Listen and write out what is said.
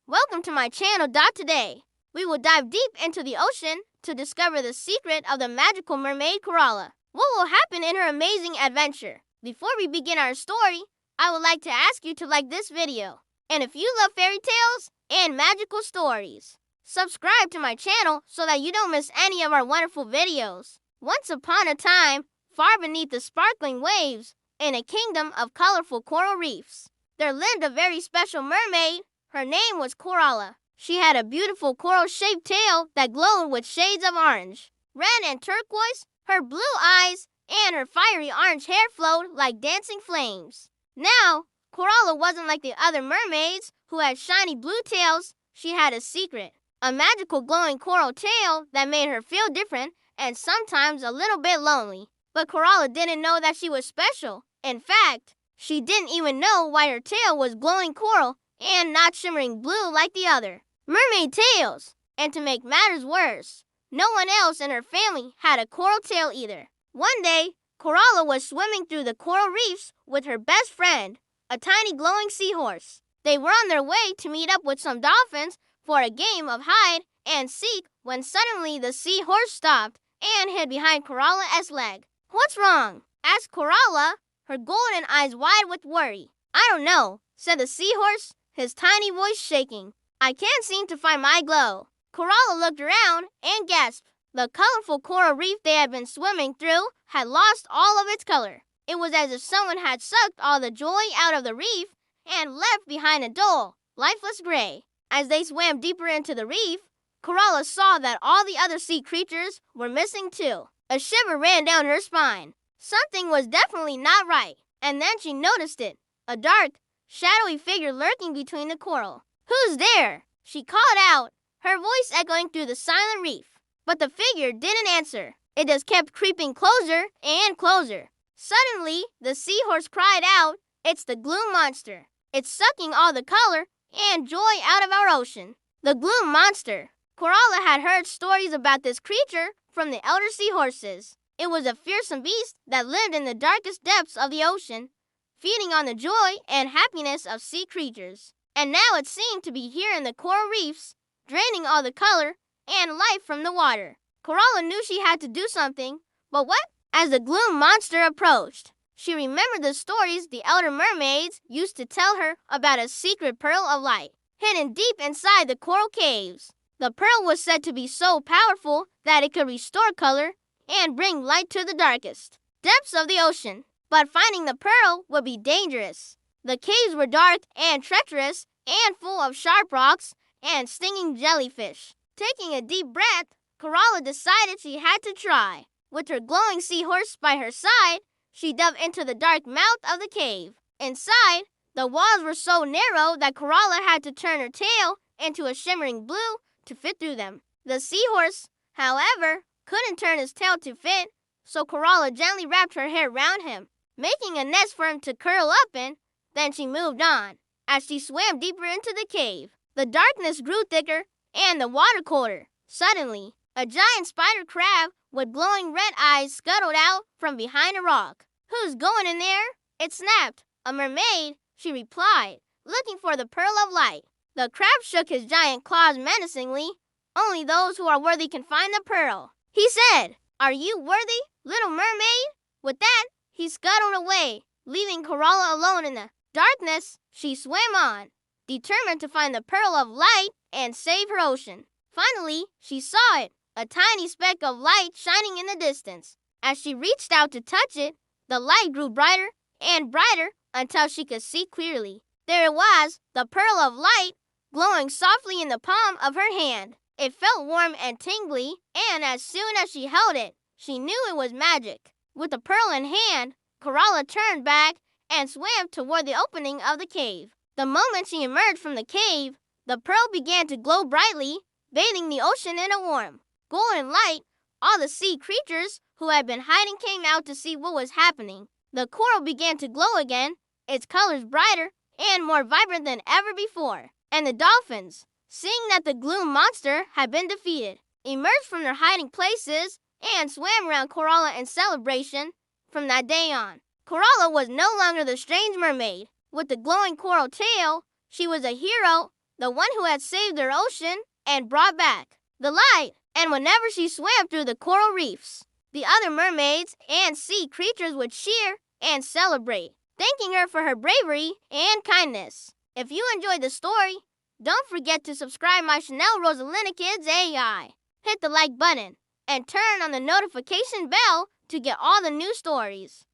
Welcome to my channel. Today, we will dive deep into the ocean to discover the secret of the magical mermaid Corolla. What will happen in her amazing adventure? Before we begin our story, I would like to ask you to like this video. And if you love fairy tales and magical stories, subscribe to my channel so that you don't miss any of our wonderful videos. Once upon a time, far beneath the sparkling waves, in a kingdom of colorful coral reefs, there lived a very special mermaid. Her name was Corala. She had a beautiful coral-shaped tail that glowed with shades of orange, red, and turquoise. Her blue eyes and her fiery orange hair flowed like dancing flames. Now, Coralla wasn't like the other mermaids who had shiny blue tails. She had a secret, a magical glowing coral tail that made her feel different and sometimes a little bit lonely. But Coralla didn't know that she was special. In fact, she didn't even know why her tail was glowing coral and not shimmering blue like the other mermaid tails. And to make matters worse, no one else in her family had a coral tail either. One day, Coralla was swimming through the coral reefs with her best friend, a tiny glowing seahorse. They were on their way to meet up with some dolphins for a game of hide and seek when suddenly the seahorse stopped and hid behind Coralla's leg. "What's wrong?" asked Coralla, her golden eyes wide with worry. "I don't know," said the seahorse, his tiny voice shaking. "I can't seem to find my glow." Coralla looked around and gasped. The colorful coral reef they had been swimming through had lost all of its color. It was as if someone had sucked all the joy out of the reef and left behind a dull, lifeless gray. As they swam deeper into the reef, Coralla saw that all the other sea creatures were missing too. A shiver ran down her spine. Something was definitely not right. And then she noticed it, a dark, shadowy figure lurking between the coral. "Who's there?" she called out, her voice echoing through the silent reef. But the figure didn't answer. It just kept creeping closer and closer. Suddenly, the seahorse cried out, "It's the Gloom Monster. It's sucking all the color and joy out of our ocean." The Gloom Monster. Coralla had heard stories about this creature from the elder seahorses. It was a fearsome beast that lived in the darkest depths of the ocean, feeding on the joy and happiness of sea creatures. And now it seemed to be here in the coral reefs, draining all the color and life from the water. Coralla knew she had to do something, but what? As the Gloom Monster approached, she remembered the stories the elder mermaids used to tell her about a secret pearl of light, hidden deep inside the coral caves. The pearl was said to be so powerful that it could restore color and bring light to the darkest depths of the ocean. But finding the pearl would be dangerous. The caves were dark and treacherous and full of sharp rocks and stinging jellyfish. Taking a deep breath, Coralla decided she had to try. With her glowing seahorse by her side, she dove into the dark mouth of the cave. Inside, the walls were so narrow that Coralla had to turn her tail into a shimmering blue to fit through them. The seahorse, however, couldn't turn his tail to fit, so Coralla gently wrapped her hair around him, making a nest for him to curl up in. Then she moved on. As she swam deeper into the cave, the darkness grew thicker and the water colder. Suddenly, a giant spider crab with glowing red eyes scuttled out from behind a rock. "Who's going in there?" it snapped. "A mermaid," she replied, looking for the pearl of light. The crab shook his giant claws menacingly. "Only those who are worthy can find the pearl," he said. "Are you worthy, little mermaid?" With that, he scuttled away, leaving Coralla alone in the darkness. She swam on, determined to find the pearl of light and save her ocean. Finally, she saw it, a tiny speck of light shining in the distance. As she reached out to touch it, the light grew brighter and brighter until she could see clearly. There it was, the pearl of light, glowing softly in the palm of her hand. It felt warm and tingly, and as soon as she held it, she knew it was magic. With the pearl in hand, Coralla turned back and swam toward the opening of the cave. The moment she emerged from the cave, the pearl began to glow brightly, bathing the ocean in a warm, golden light. All the sea creatures who had been hiding came out to see what was happening. The coral began to glow again, its colors brighter and more vibrant than ever before. And the dolphins, seeing that the Gloom Monster had been defeated, emerged from their hiding places and swam around Coralla in celebration. From that day on, Coralla was no longer the strange mermaid with the glowing coral tail. She was a hero, the one who had saved their ocean and brought back the light. And whenever she swam through the coral reefs, the other mermaids and sea creatures would cheer and celebrate, thanking her for her bravery and kindness. If you enjoyed the story, don't forget to subscribe my Chanel Rosalina Kids AI. Hit the like button and turn on the notification bell to get all the new stories.